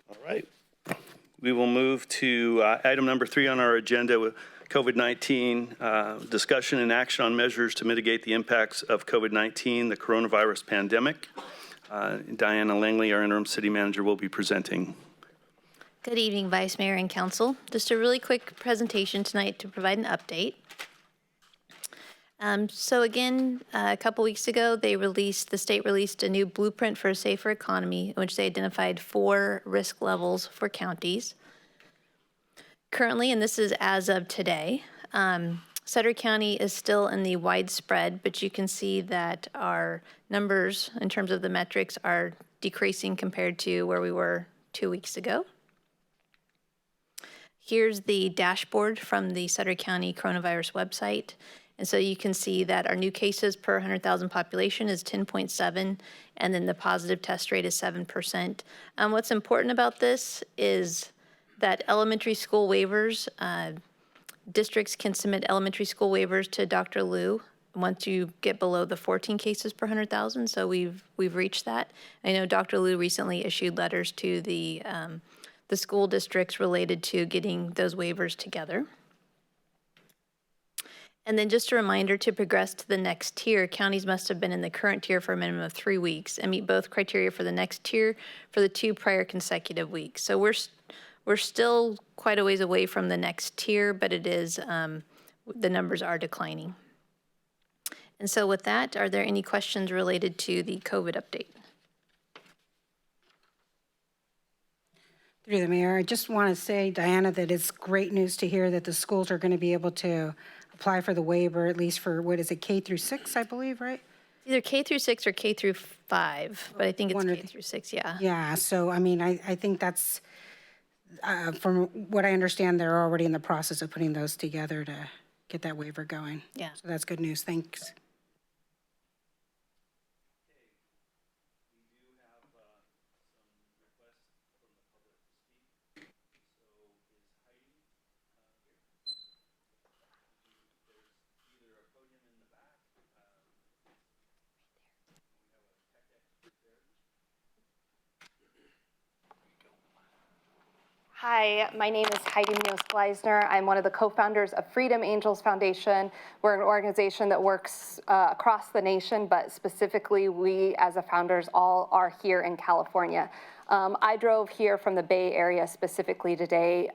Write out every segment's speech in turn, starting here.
All right. We will move to item number 3 on our agenda with COVID-19, discussion and action on measures to mitigate the impacts of COVID-19, the coronavirus pandemic. Diana Langley, our interim city manager, will be presenting. Good evening, Vice Mayor and Council. Just a really quick presentation tonight to provide an update. So again, a couple weeks ago, the state released a new blueprint for a safer economy in which they identified 4 risk levels for counties. Currently, and this is as of today, Sutter County is still in the widespread, but you can see that our numbers in terms of the metrics are decreasing compared to where we were 2 weeks ago. Here's the dashboard from the Sutter County coronavirus website. And so you can see that our new cases per 100,000 population is 10.7, and then the positive test rate is 7%. What's important about this is that elementary school waivers, districts can submit elementary school waivers to Dr. Liu once you get below the 14 cases per 100,000. So we've reached that. I know Dr. Liu recently issued letters to the school districts related to getting those waivers together. And then just a reminder, to progress to the next tier, counties must have been in the current tier for a minimum of 3 weeks and meet both criteria for the next tier for the 2 prior consecutive weeks. So we're still quite a ways away from the next tier, but it is, the numbers are declining. And so with that, are there any questions related to the COVID update? Through the mayor, I just want to say, Diana, that it's great news to hear that the schools are going to be able to apply for the waiver, at least for, what is it, K through 6, I believe, right? Either K through 6 or K through 5, but I think it's K through 6, yeah. Yeah, so I mean, I think that's, from what I understand, they're already in the process of putting those together to get that waiver going. Yeah. So that's good news, thanks. Hi, my name is Heidi Munoz-Gleisner. I'm one of the co-founders of Freedom Angels Foundation. We're an organization that works across the nation, but specifically we as a founders all are here in California. I drove here from the Bay Area specifically today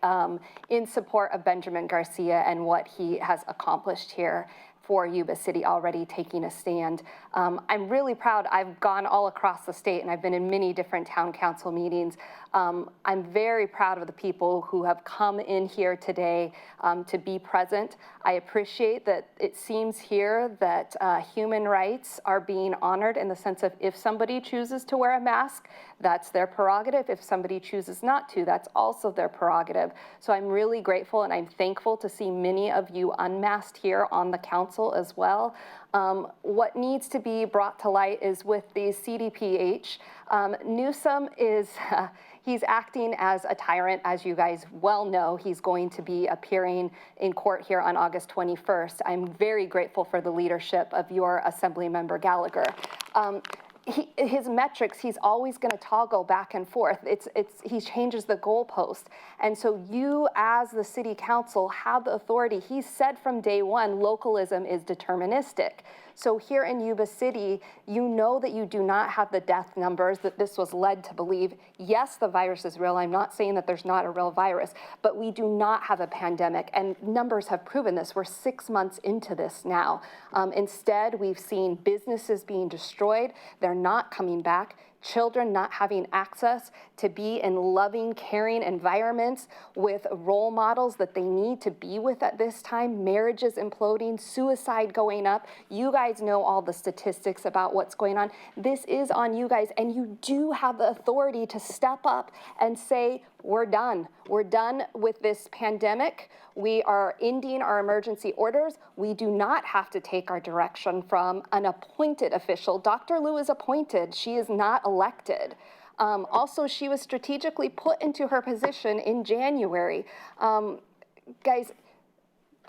in support of Benjamin Garcia and what he has accomplished here for Yuba City, already taking a stand. I'm really proud. I've gone all across the state and I've been in many different town council meetings. I'm very proud of the people who have come in here today to be present. I appreciate that it seems here that human rights are being honored in the sense of if somebody chooses to wear a mask, that's their prerogative. If somebody chooses not to, that's also their prerogative. So I'm really grateful and I'm thankful to see many of you unmasked here on the council as well. What needs to be brought to light is with the CDPH. Newsom is, he's acting as a tyrant, as you guys well know. He's going to be appearing in court here on August 21st. I'm very grateful for the leadership of your Assemblymember Gallagher. His metrics, he's always going to toggle back and forth. He changes the goalpost. And so you as the city council have the authority. He said from day one, localism is deterministic. So here in Yuba City, you know that you do not have the death numbers that this was led to believe. Yes, the virus is real. I'm not saying that there's not a real virus, but we do not have a pandemic. And numbers have proven this. We're 6 months into this now. Instead, we've seen businesses being destroyed. They're not coming back. Children not having access to be in loving, caring environments with role models that they need to be with at this time, marriages imploding, suicide going up. You guys know all the statistics about what's going on. This is on you guys, and you do have the authority to step up and say, we're done. We're done with this pandemic. We are ending our emergency orders. We do not have to take our direction from an appointed official. Dr. Liu is appointed. She is not elected. Also, she was strategically put into her position in January. Guys,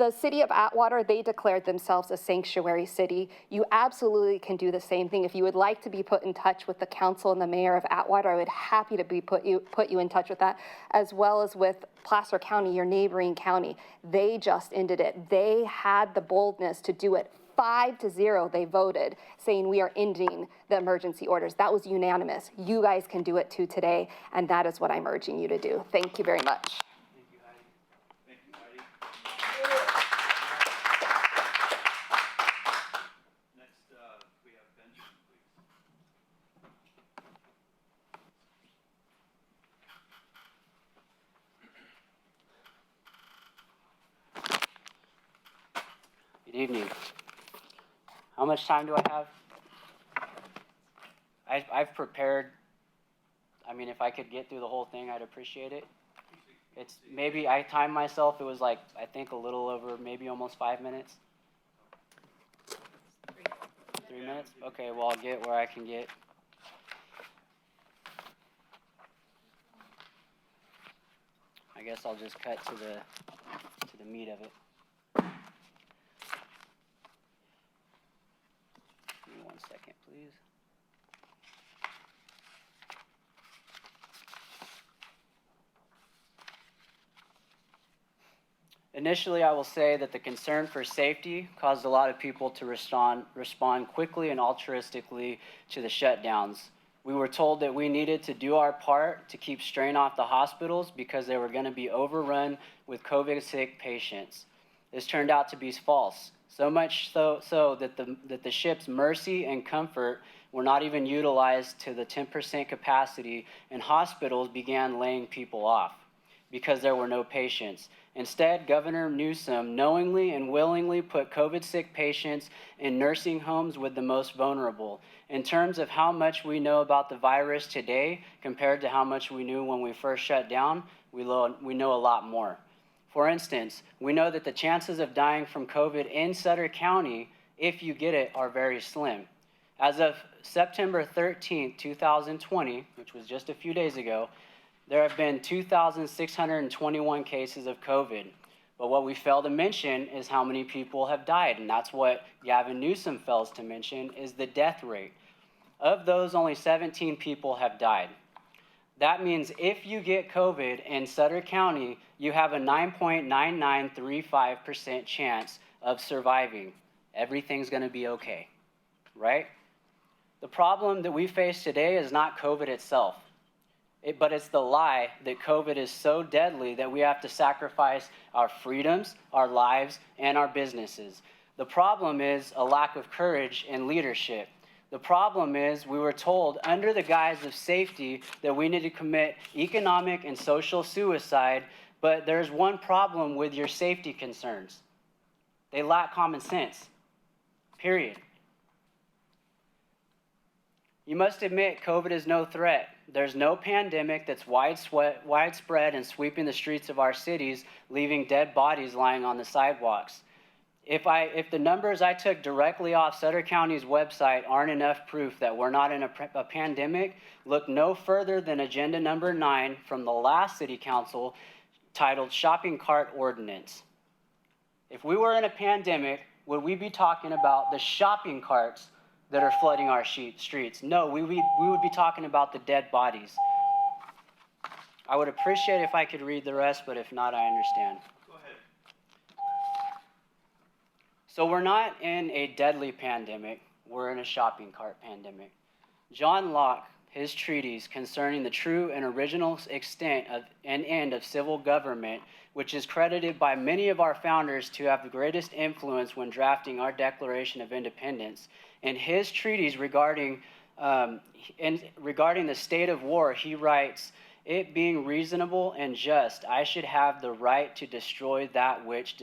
The city of Atwater, they declared themselves a sanctuary city. You absolutely can do the same thing. If you would like to be put in touch with the council and the mayor of Atwater, I would happy to be put you in touch with that, as well as with Placer County, your neighboring county. They just ended it. They had the boldness to do it. 5-0, they voted, saying we are ending the emergency orders. That was unanimous. You guys can do it too today, and that is what I'm urging you to do. Thank you very much. Good evening. How much time do I have? I've prepared. I mean, if I could get through the whole thing, I'd appreciate it. It's maybe I timed myself. It was like, I think a little over, maybe almost 5 minutes. 3 minutes? Okay, well, I'll get where I can get. I guess I'll just cut to the meat of it. Give me 1 second, please. Initially, I will say that the concern for safety caused a lot of people to respond quickly and altruistically to the shutdowns. We were told that we needed to do our part to keep strain off the hospitals because they were going to be overrun with COVID-sick patients. This turned out to be false, so much so that the ship's Mercy and Comfort were not even utilized to the 10% capacity, and hospitals began laying people off because there were no patients. Instead, Governor Newsom knowingly and willingly put COVID-sick patients in nursing homes with the most vulnerable. In terms of how much we know about the virus today compared to how much we knew when we first shut down, we know a lot more. For instance, we know that the chances of dying from COVID in Sutter County, if you get it, are very slim. As of September 13th, 2020, which was just a few days ago, there have been 2,621 cases of COVID. But what we fail to mention is how many people have died, and that's what Gavin Newsom fails to mention, is the death rate. Of those, only 17 people have died. That means if you get COVID in Sutter County, you have a 9.9935% chance of surviving. Everything's going to be okay, right? The problem that we face today is not COVID itself. But it's the lie that COVID is so deadly that we have to sacrifice our freedoms, our lives, and our businesses. The problem is a lack of courage and leadership. The problem is we were told under the guise of safety that we need to commit economic and social suicide, but there's one problem with your safety concerns. They lack common sense, period. You must admit COVID is no threat. There's no pandemic that's widespread and sweeping the streets of our cities, leaving dead bodies lying on the sidewalks. If the numbers I took directly off Sutter County's website aren't enough proof that we're not in a pandemic, look no further than agenda number 9 from the last city council titled Shopping Cart Ordinance. If we were in a pandemic, would we be talking about the shopping carts that are flooding our streets? No, we would be talking about the dead bodies. I would appreciate if I could read the rest, but if not, I understand. Go ahead. So we're not in a deadly pandemic, we're in a shopping cart pandemic. John Locke, his treatise concerning the true and original extent of and end of civil government, which is credited by many of our founders to have the greatest influence when drafting our Declaration of Independence. In his treatise regarding the state of war, he writes, "It being reasonable and just, I should have the right to destroy that which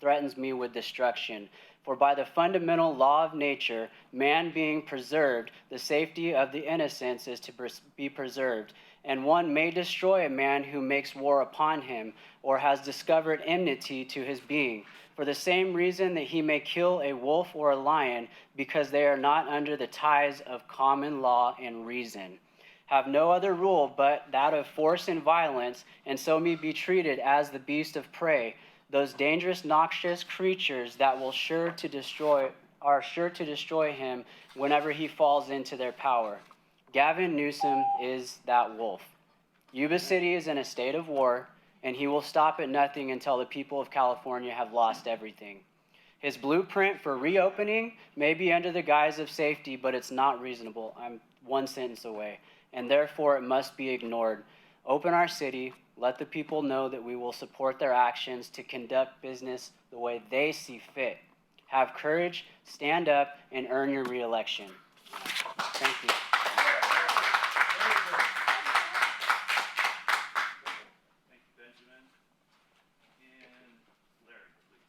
threatens me with destruction. For by the fundamental law of nature, man being preserved, the safety of the innocents is to be preserved. And one may destroy a man who makes war upon him, or has discovered enmity to his being, for the same reason that he may kill a wolf or a lion, because they are not under the ties of common law and reason. Have no other rule but that of force and violence, and so may be treated as the beast of prey. those dangerous, noxious creatures that are sure to destroy him whenever he falls into their power. Gavin Newsom is that wolf. Yuba City is in a state of war, and he will stop at nothing until the people of California have lost everything. His blueprint for reopening may be under the guise of safety, but it's not reasonable. I'm one sentence away, and therefore it must be ignored. Open our city, let the people know that we will support their actions to conduct business the way they see fit. Have courage, stand up, and earn your reelection. Thank you. Thank you, Benjamin. And Larry, please.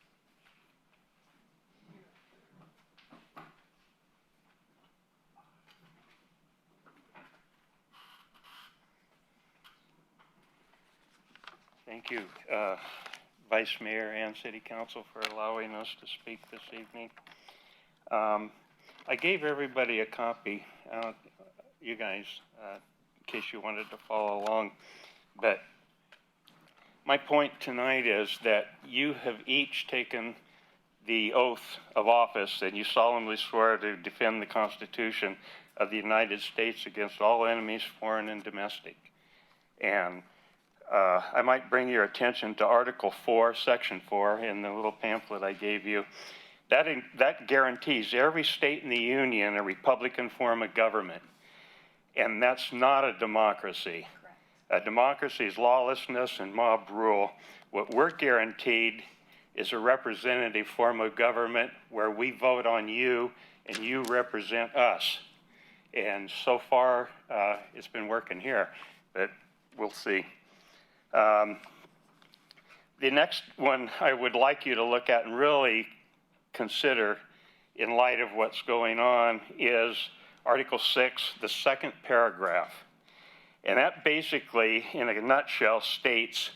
Thank you, Vice Mayor and City Council, for allowing us to speak this evening. I gave everybody a copy, you guys, in case you wanted to follow along. But my point tonight is that you have each taken the oath of office, and you solemnly swear to defend the Constitution of the United States against all enemies, foreign and domestic. And I might bring your attention to Article 4, Section 4 in the little pamphlet I gave you. That guarantees every state in the Union a Republican form of government. And that's not a democracy. Correct. A democracy is lawlessness and mob rule. What we're guaranteed is a representative form of government where we vote on you and you represent us. And so far, it's been working here, but we'll see. The next one I would like you to look at and really consider in light of what's going on is Article 6, the second paragraph. And that basically, in a nutshell, states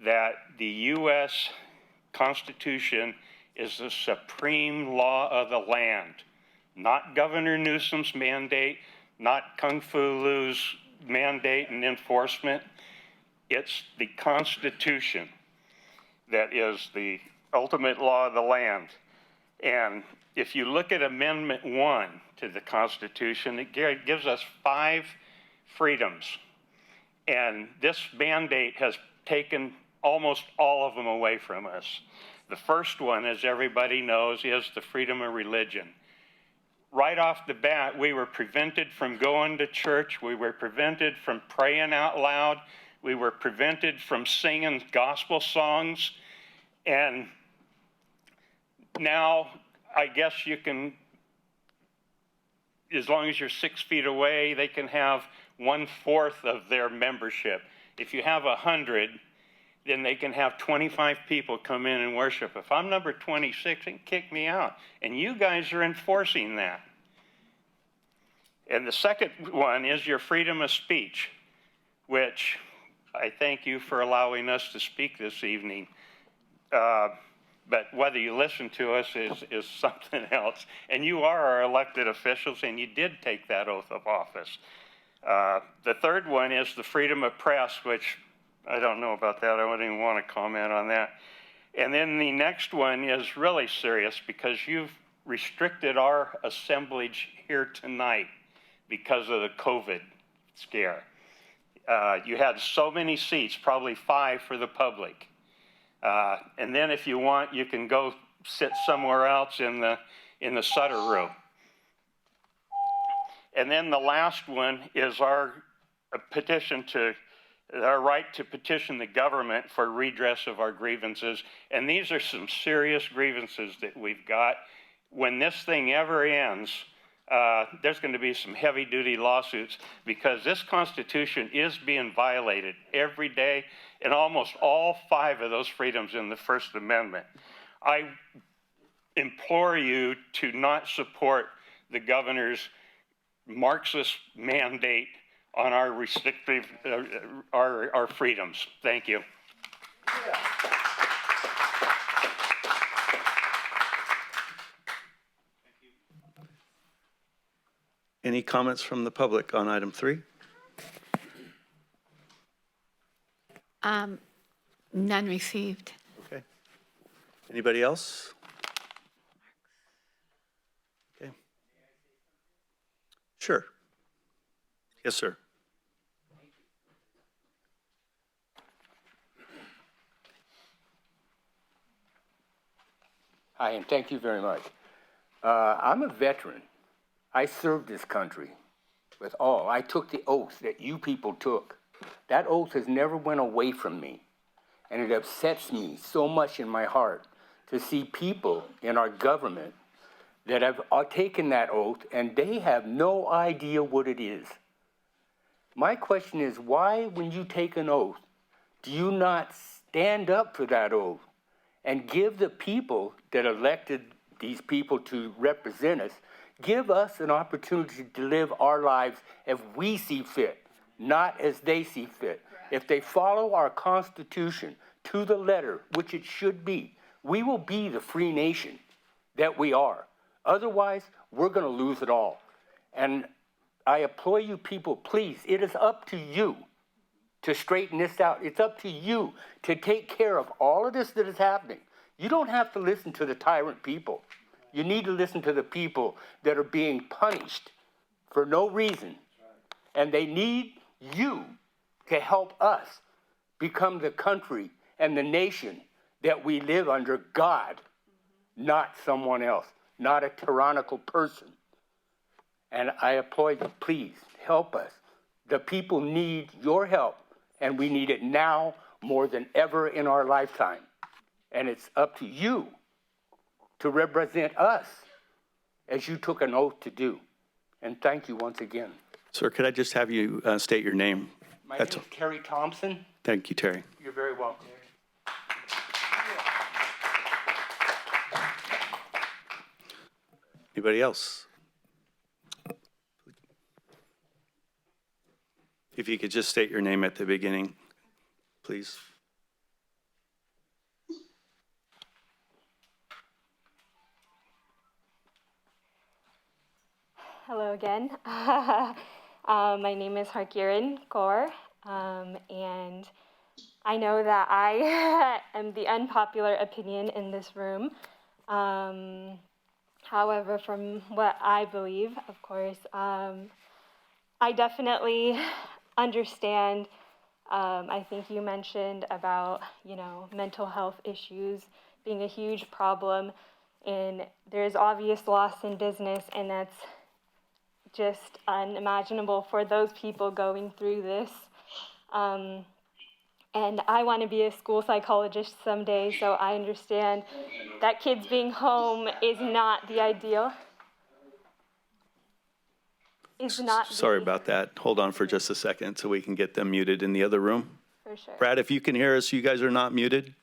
that the U.S. Constitution is the supreme law of the land, not Governor Newsom's mandate, not Kung Fu Lu's mandate and enforcement. It's the Constitution that is the ultimate law of the land. And if you look at Amendment 1 to the Constitution, it gives us 5 freedoms. And this mandate has taken almost all of them away from us. The first one, as everybody knows, is the freedom of religion. Right off the bat, we were prevented from going to church. We were prevented from praying out loud. We were prevented from singing gospel songs. And now, I guess you can, as long as you're 6 feet away, they can have 1/4 of their membership. If you have 100, then they can have 25 people come in and worship. If I'm number 26, they can kick me out. And you guys are enforcing that. And the second one is your freedom of speech, which I thank you for allowing us to speak this evening. But whether you listen to us is something else. And you are our elected officials, and you did take that oath of office. The third one is the freedom of press, which I don't know about that. I wouldn't even want to comment on that. And then the next one is really serious because you've restricted our assemblage here tonight because of the COVID scare. You had so many seats, probably 5 for the public. And then if you want, you can go sit somewhere else in the Sutter room. And then the last one is our right to petition the government for redress of our grievances. And these are some serious grievances that we've got. When this thing ever ends, there's going to be some heavy-duty lawsuits because this Constitution is being violated every day, and almost all 5 of those freedoms in the First Amendment. I implore you to not support the governor's Marxist mandate on our restrictive, our freedoms. Thank you. Yeah. Any comments from the public on item 3? None received. Okay. Anybody else? Okay. Sure. Yes, sir. Hi, and thank you very much. I'm a veteran. I served this country with all. I took the oath that you people took. That oath has never went away from me. And it upsets me so much in my heart to see people in our government that have taken that oath and they have no idea what it is. My question is, why, when you take an oath, do you not stand up for that oath and give the people that elected these people to represent us, give us an opportunity to live our lives as we see fit, not as they see fit. If they follow our Constitution to the letter, which it should be, we will be the free nation that we are. Otherwise, we're going to lose it all. And I implore you people, please, it is up to you to straighten this out. It's up to you to take care of all of this that is happening. You don't have to listen to the tyrant people. You need to listen to the people that are being punished for no reason. And they need you to help us become the country and the nation that we live under God, not someone else, not a tyrannical person. And I implore you, please help us. The people need your help, and we need it now more than ever in our lifetime. And it's up to you to represent us as you took an oath to do. And thank you once again. Sir, could I just have you state your name? My name is Terry Thompson. Thank you, Terry. You're very welcome. Anybody else? If you could just state your name at the beginning, please. Hello again. My name is Harkiran Kaur, and I know that I am the unpopular opinion in this room. However, from what I believe, of course, I definitely understand. I think you mentioned about, mental health issues being a huge problem, and there's obvious loss in business, and that's just unimaginable for those people going through this. And I want to be a school psychologist someday, so I understand that kids being home is not the ideal. Sorry about that. Hold on for just a second so we can get them muted in the other room. For sure. Brad, if you can hear us, you guys are not muted.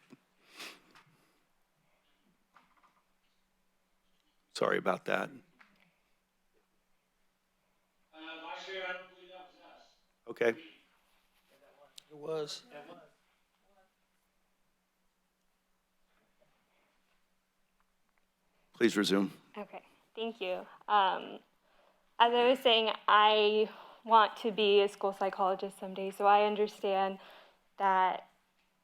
Sorry about that. Okay. It was. Please resume. Okay, thank you. As I was saying, I want to be a school psychologist someday, so I understand that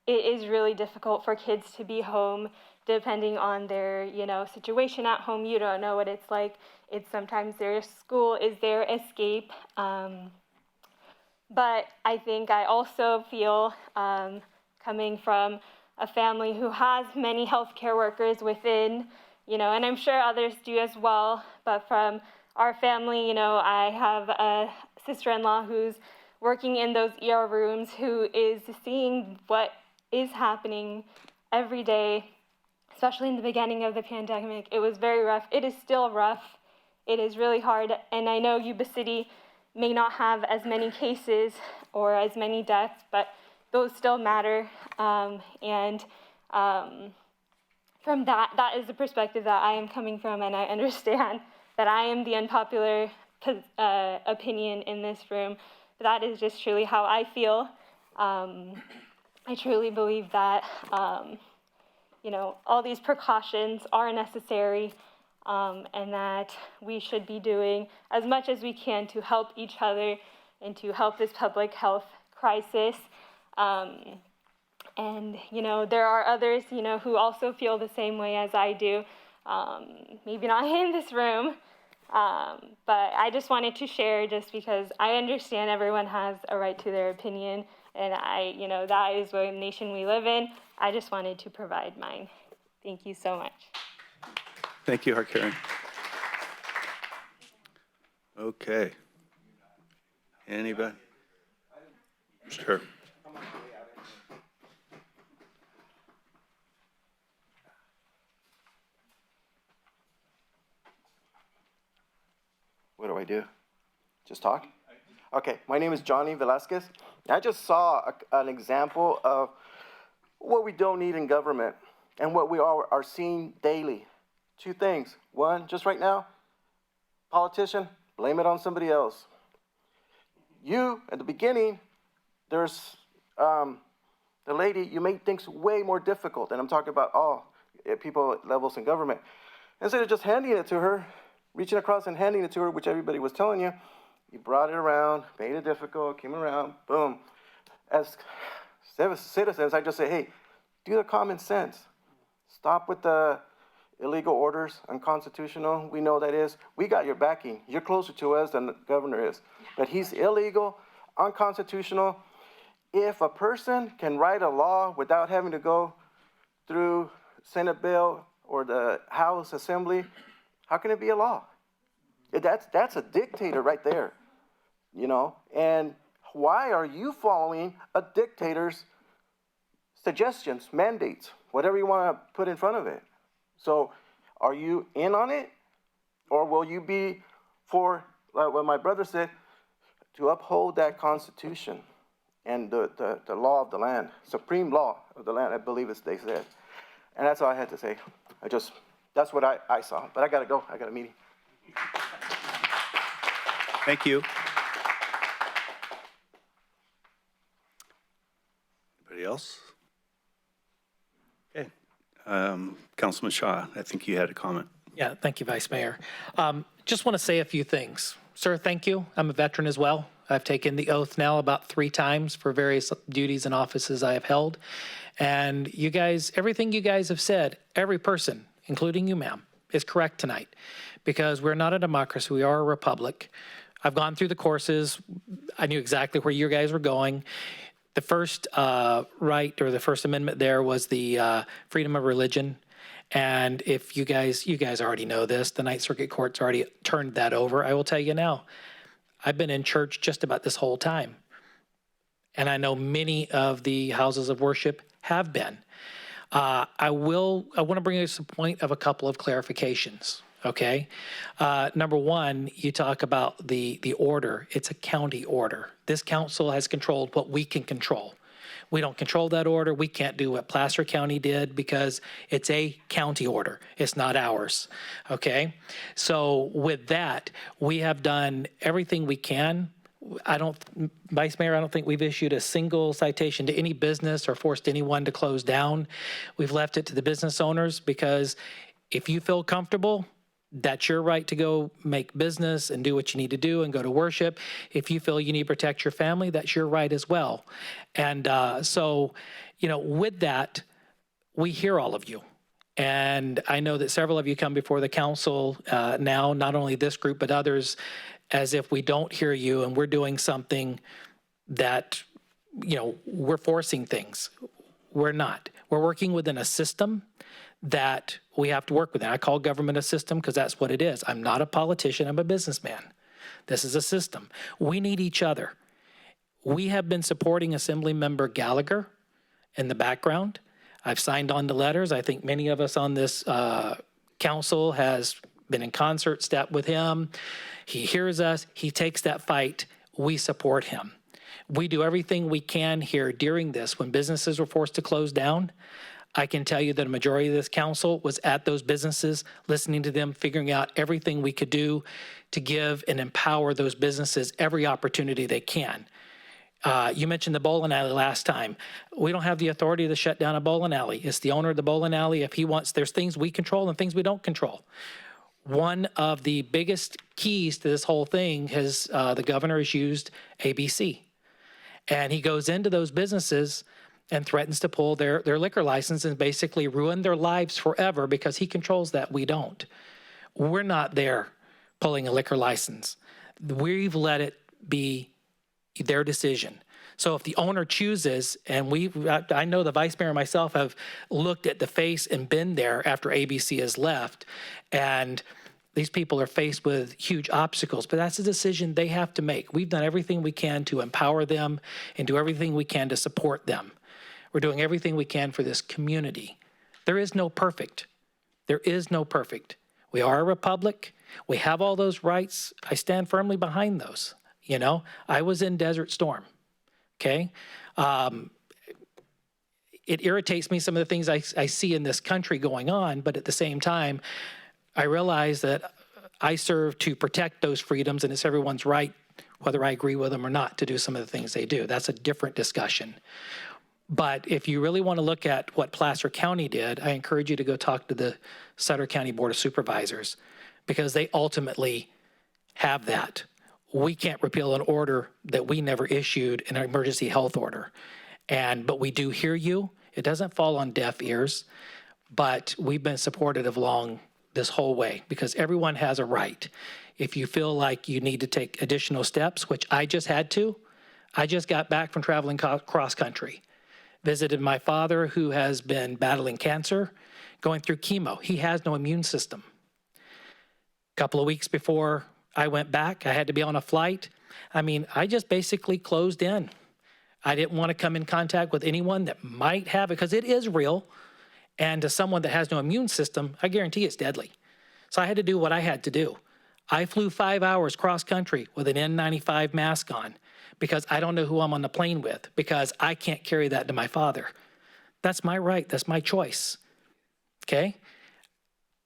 it is really difficult for kids to be home depending on their, situation at home. You don't know what it's like. It's sometimes their school is their escape. But I think I also feel, coming from a family who has many healthcare workers within, and I'm sure others do as well, but from our family, I have a sister-in-law who's working in those ER rooms, who is seeing what is happening every day, especially in the beginning of the pandemic. It was very rough. It is still rough. It is really hard. And I know Yuba City may not have as many cases or as many deaths, but those still matter. From that is the perspective that I am coming from, and I understand that I am the unpopular opinion in this room. But that is just truly how I feel. I truly believe that, all these precautions are necessary, and that we should be doing as much as we can to help each other and to help this public health crisis. And, there are others, who also feel the same way as I do. Maybe not in this room, but I just wanted to share just because I understand everyone has a right to their opinion. And that is the nation we live in. I just wanted to provide mine. Thank you so much. Thank you, Karen. Okay. Anybody? Sure. What do I do? Just talk? Okay, my name is Johnny Velasquez. I just saw an example of what we don't need in government and what we are seeing daily. Two things. One, just right now, politician, blame it on somebody else. You, at the beginning, there's the lady, you made things way more difficult, and I'm talking about all people at levels in government. Instead of just handing it to her, reaching across and handing it to her, which everybody was telling you, you brought it around, made it difficult, came around, boom. As citizens, I just say, hey, do the common sense. Stop with the illegal orders, unconstitutional. We know that is. We got your backing. You're closer to us than the governor is. But he's illegal, unconstitutional. If a person can write a law without having to go through Senate bill or the House Assembly, how can it be a law? That's a dictator right there, And why are you following a dictator's suggestions, mandates, whatever you want to put in front of it? So are you in on it? Or will you be for, like what my brother said, to uphold that Constitution and the law of the land, supreme law of the land, I believe they said. And that's all I had to say. That's what I saw. But I got to go. I got a meeting. Thank you. Anybody else? Okay. Councilman Shaw, I think you had a comment. Yeah, thank you, Vice Mayor. Just want to say a few things. Sir, thank you. I'm a veteran as well. I've taken the oath now about 3 times for various duties and offices I have held. And you guys, everything you guys have said, every person, including you, ma'am, is correct tonight. Because we're not a democracy, we are a republic. I've gone through the courses. I knew exactly where you guys were going. The first right, or the First Amendment there, was the freedom of religion. And if you guys already know this, the Ninth Circuit Court's already turned that over. I will tell you now, I've been in church just about this whole time. And I know many of the houses of worship have been. I want to bring us a point of a couple of clarifications. Okay. Number one, you talk about the order. It's a county order. This council has controlled what we can control. We don't control that order. We can't do what Placer County did because it's a county order. It's not ours. Okay. So with that, we have done everything we can. Vice Mayor, I don't think we've issued a single citation to any business or forced anyone to close down. We've left it to the business owners because if you feel comfortable, that's your right to go make business and do what you need to do and go to worship. If you feel you need to protect your family, that's your right as well. And so, with that, we hear all of you. And I know that several of you come before the council now, not only this group, but others, as if we don't hear you and we're doing something that, we're forcing things. We're not. We're working within a system that we have to work with. And I call government a system because that's what it is. I'm not a politician, I'm a businessman. This is a system. We need each other. We have been supporting Assemblymember Gallagher in the background. I've signed on to letters. I think many of us on this council has been in concert step with him. He hears us, he takes that fight, we support him. We do everything we can here during this. When businesses were forced to close down, I can tell you that a majority of this council was at those businesses, listening to them, figuring out everything we could do to give and empower those businesses every opportunity they can. You mentioned the bowling alley last time. We don't have the authority to shut down a bowling alley. It's the owner of the bowling alley. If he wants, there's things we control and things we don't control. One of the biggest keys to this whole thing is the governor has used ABC. And he goes into those businesses and threatens to pull their liquor license and basically ruin their lives forever because he controls that. We don't. We're not there pulling a liquor license. We've let it be their decision. So if the owner chooses, and I know the vice mayor and myself have looked at the face and been there after ABC has left, and these people are faced with huge obstacles, but that's a decision they have to make. We've done everything we can to empower them and do everything we can to support them. We're doing everything we can for this community. There is no perfect. There is no perfect. We are a republic. We have all those rights. I stand firmly behind those. You know, I was in Desert Storm, okay? It irritates me, some of the things I see in this country going on, but at the same time, I realize that I serve to protect those freedoms, and it's everyone's right, whether I agree with them or not, to do some of the things they do. That's a different discussion. But if you really want to look at what Placer County did, I encourage you to go talk to the Sutter County Board of Supervisors, because they ultimately have that. We can't repeal an order that we never issued, an emergency health order. But we do hear you. It doesn't fall on deaf ears, but we've been supportive along this whole way because everyone has a right. If you feel like you need to take additional steps, which I just had to, I just got back from traveling cross country, visited my father who has been battling cancer, going through chemo. He has no immune system. A couple of weeks before I went back, I had to be on a flight. I just basically closed in. I didn't want to come in contact with anyone that might have it because it is real. And to someone that has no immune system, I guarantee it's deadly. So I had to do what I had to do. I flew 5 hours cross country with an N95 mask on because I don't know who I'm on the plane with, because I can't carry that to my father. That's my right. That's my choice. Okay?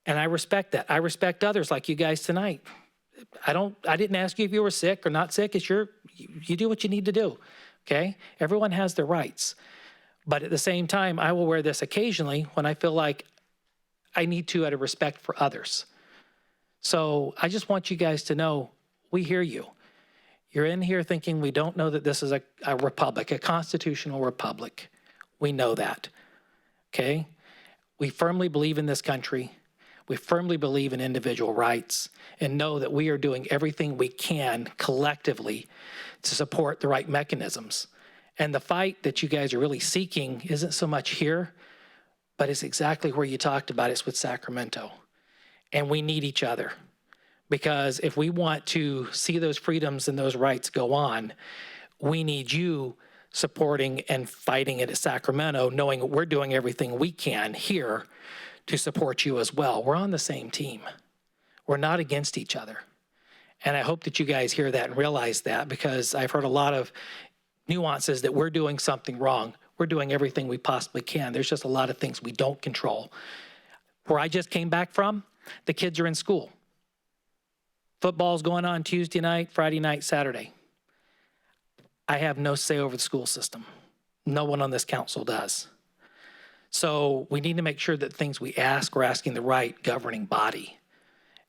And I respect that. I respect others like you guys tonight. I didn't ask you if you were sick or not sick. You do what you need to do. Okay? Everyone has their rights. But at the same time, I will wear this occasionally when I feel like I need to out of respect for others. So I just want you guys to know, we hear you. You're in here thinking we don't know that this is a republic, a constitutional republic. We know that, okay? We firmly believe in this country. We firmly believe in individual rights and know that we are doing everything we can collectively to support the right mechanisms. And the fight that you guys are really seeking isn't so much here, but it's exactly where you talked about. It's with Sacramento. And we need each other, because if we want to see those freedoms and those rights go on, we need you supporting and fighting it at Sacramento, knowing that we're doing everything we can here to support you as well. We're on the same team. We're not against each other. And I hope that you guys hear that and realize that, because I've heard a lot of nuances that we're doing something wrong. We're doing everything we possibly can. There's just a lot of things we don't control. Where I just came back from, the kids are in school. Football's going on Tuesday night, Friday night, Saturday. I have no say over the school system. No one on this council does. So we need to make sure that things we ask, we're asking the right governing body.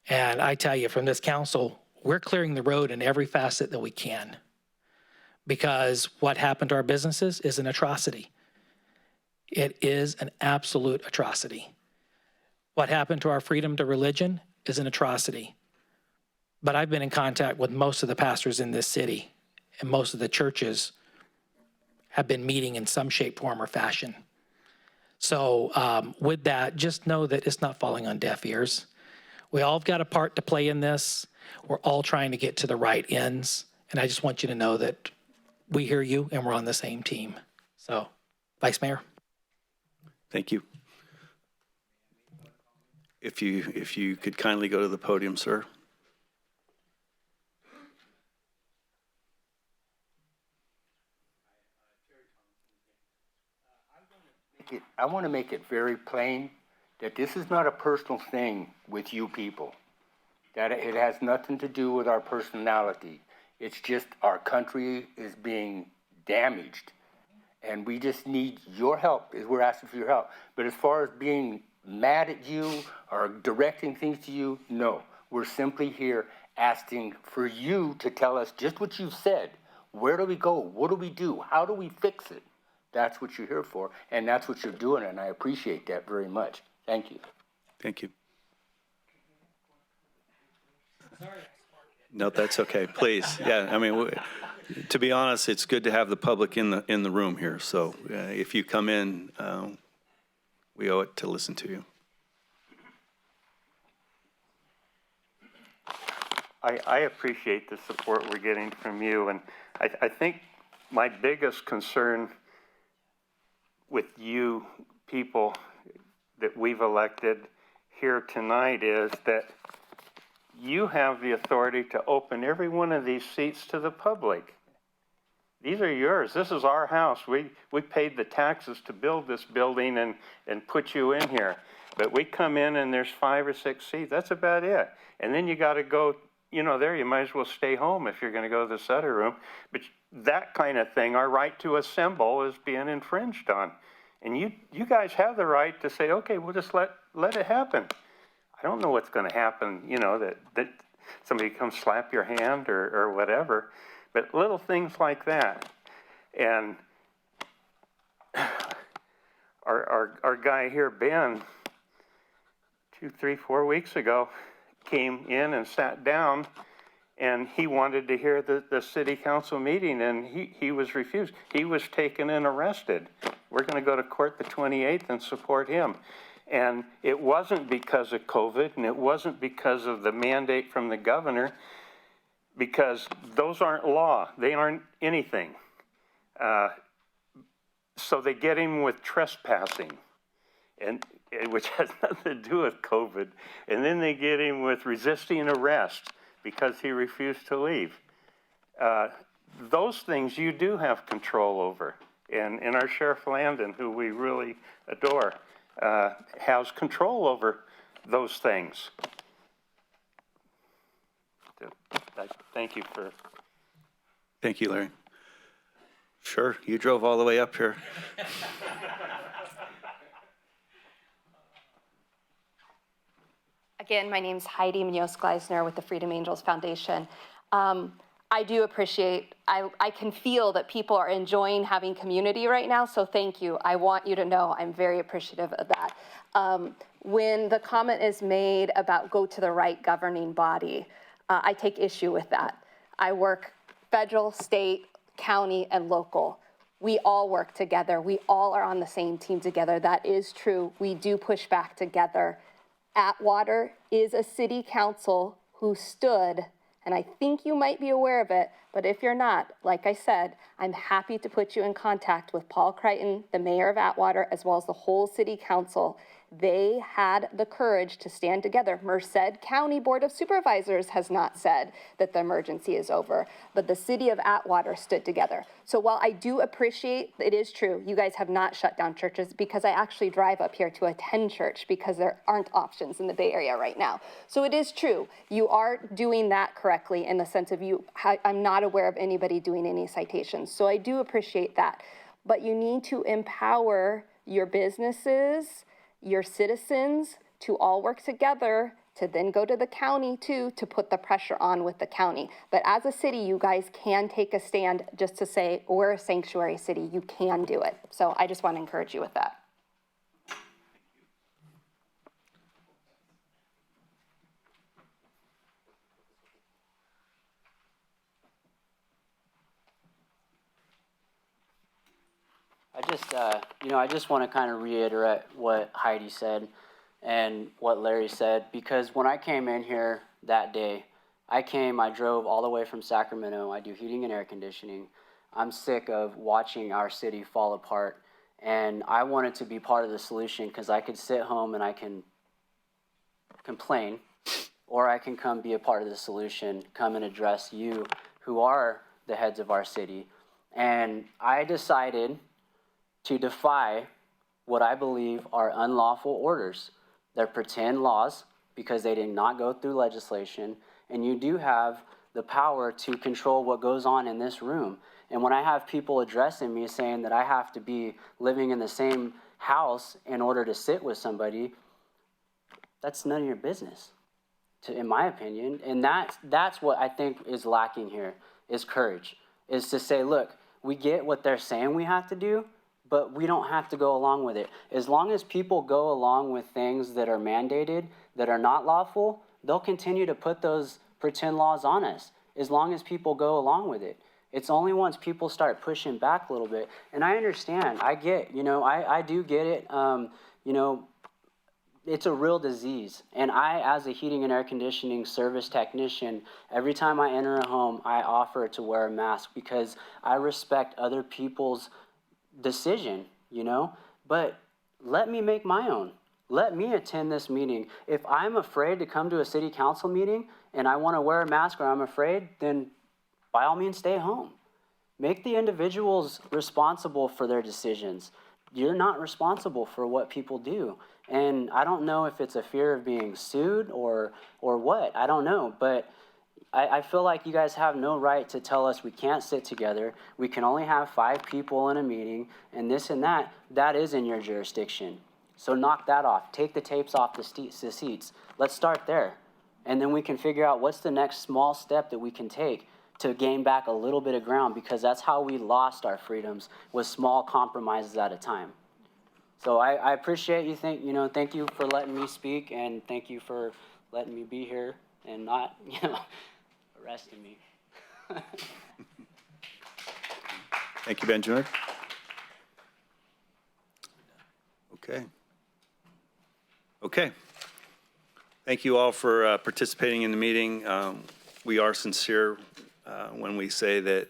And I tell you, from this council, we're clearing the road in every facet that we can. Because what happened to our businesses is an atrocity. It is an absolute atrocity. What happened to our freedom to religion is an atrocity. But I've been in contact with most of the pastors in this city, and most of the churches have been meeting in some shape, form, or fashion. So with that, just know that it's not falling on deaf ears. We all have got a part to play in this. We're all trying to get to the right ends. And I just want you to know that we hear you and we're on the same team. So, Vice Mayor. Thank you. If you could kindly go to the podium, sir. I want to make it very plain that this is not a personal thing with you people. That it has nothing to do with our personality. It's just our country is being damaged. And we just need your help. We're asking for your help. But as far as being mad at you or directing things to you, no. We're simply here asking for you to tell us just what you've said. Where do we go? What do we do? How do we fix it? That's what you're here for, and that's what you're doing, and I appreciate that very much. Thank you. Thank you. No, that's okay. Please. Yeah, I mean, to be honest, it's good to have the public in the room here. So if you come in, we owe it to listen to you. I appreciate the support we're getting from you, and I think my biggest concern with you people that we've elected here tonight is that you have the authority to open every one of these seats to the public. These are yours. This is our house. We paid the taxes to build this building and put you in here. But we come in and there's 5 or 6 seats. That's about it. And then you got to go, there you might as well stay home if you're going to go to this other room. But that kind of thing, our right to assemble, is being infringed on. And you guys have the right to say, okay, we'll just let it happen. I don't know what's going to happen, that somebody comes slap your hand or whatever, but little things like that. And our guy here, Ben, 2, 3, 4 weeks ago, came in and sat down, and he wanted to hear the city council meeting, and he was refused. He was taken and arrested. We're going to go to court the 28th and support him. And it wasn't because of COVID, and it wasn't because of the mandate from the governor, because those aren't law. They aren't anything. So they get him with trespassing, which has nothing to do with COVID. And then they get him with resisting arrest because he refused to leave. Those things you do have control over. And our Sheriff Landon, who we really adore, has control over those things. Thank you for... Thank you, Larry. Sure, you drove all the way up here. Again, my name's Heidi Munoz-Gleisner with the Freedom Angels Foundation. I do appreciate, I can feel that people are enjoying having community right now, so thank you. I want you to know I'm very appreciative of that. When the comment is made about go to the right governing body, I take issue with that. I work federal, state, county, and local. We all work together. We all are on the same team together. That is true. We do push back together. Atwater is a city council who stood, and I think you might be aware of it, but if you're not, like I said, I'm happy to put you in contact with Paul Crichton, the mayor of Atwater, as well as the whole city council. They had the courage to stand together. Merced County Board of Supervisors has not said that the emergency is over, but the city of Atwater stood together. So while I do appreciate, it is true, you guys have not shut down churches, because I actually drive up here to attend church because there aren't options in the Bay Area right now. So it is true, you are doing that correctly in the sense of I'm not aware of anybody doing any citations. So I do appreciate that. But you need to empower your businesses, your citizens, to all work together to then go to the county too, to put the pressure on with the county. But as a city, you guys can take a stand just to say, we're a sanctuary city, you can do it. So I just want to encourage you with that. I just want to kind of reiterate what Heidi said and what Larry said, because when I came in here that day, I drove all the way from Sacramento. I do heating and air conditioning. I'm sick of watching our city fall apart, and I wanted to be part of the solution because I could sit home and I can complain, or I can come be a part of the solution, come and address you who are the heads of our city. And I decided to defy what I believe are unlawful orders. They're pretend laws because they did not go through legislation, and you do have the power to control what goes on in this room. And when I have people addressing me saying that I have to be living in the same house in order to sit with somebody, that's none of your business, in my opinion. And that's what I think is lacking here, is courage, is to say, look, we get what they're saying we have to do, but we don't have to go along with it. As long as people go along with things that are mandated, that are not lawful, they'll continue to put those pretend laws on us, as long as people go along with it. It's only once people start pushing back a little bit. And I understand, I get, I do get it. It's a real disease. And I, as a heating and air conditioning service technician, every time I enter a home, I offer to wear a mask because I respect other people's decision, but let me make my own. Let me attend this meeting. If I'm afraid to come to a city council meeting and I want to wear a mask or I'm afraid, then by all means, stay home. Make the individuals responsible for their decisions. You're not responsible for what people do. And I don't know if it's a fear of being sued or what. I don't know. But I feel like you guys have no right to tell us we can't sit together. We can only have 5 people in a meeting and this and that. That is in your jurisdiction. So knock that off. Take the tapes off the seats. Let's start there. And then we can figure out what's the next small step that we can take to gain back a little bit of ground, because that's how we lost our freedoms, was small compromises at a time. So I appreciate you. Thank you for letting me speak, and thank you for letting me be here and not, arresting me. Thank you, Benjamin. Okay. Thank you all for participating in the meeting. We are sincere when we say that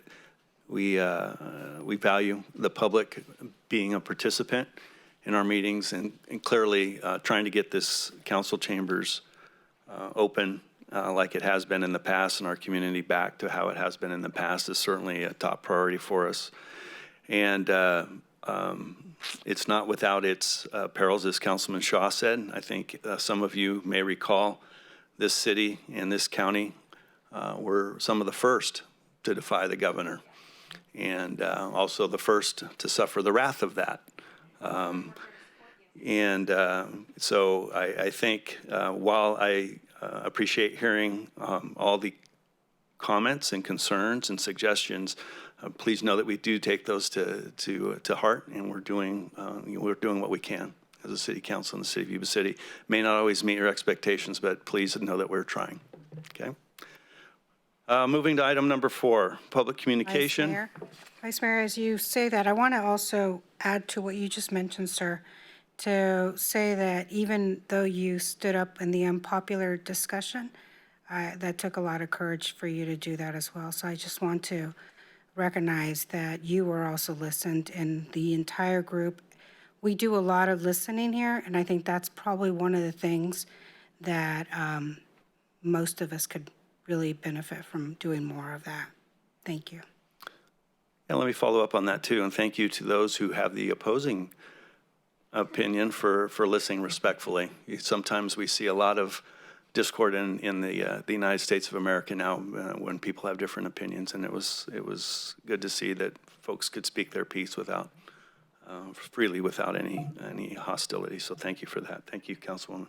we value the public being a participant in our meetings and clearly trying to get this council chambers open like it has been in the past, and our community back to how it has been in the past is certainly a top priority for us. And it's not without its perils, as Councilman Shaw said. I think some of you may recall this city and this county were some of the first to defy the governor, and also the first to suffer the wrath of that. So I think while I appreciate hearing all the comments and concerns and suggestions, please know that we do take those to heart, and we're doing what we can as a city council in the city of Yuba City. May not always meet your expectations, but please know that we're trying. Okay. Moving to item number 4, public communication. Vice Mayor, as you say that, I want to also add to what you just mentioned, sir, to say that even though you stood up in the unpopular discussion, that took a lot of courage for you to do that as well. So I just want to recognize that you were also listened, and the entire group. We do a lot of listening here, and I think that's probably one of the things that most of us could really benefit from doing more of that. Thank you. And let me follow up on that too, and thank you to those who have the opposing opinion for listening respectfully. Sometimes we see a lot of discord in the United States of America now when people have different opinions, and it was good to see that folks could speak their piece without freely without any hostility. So thank you for that. Thank you, Councilwoman.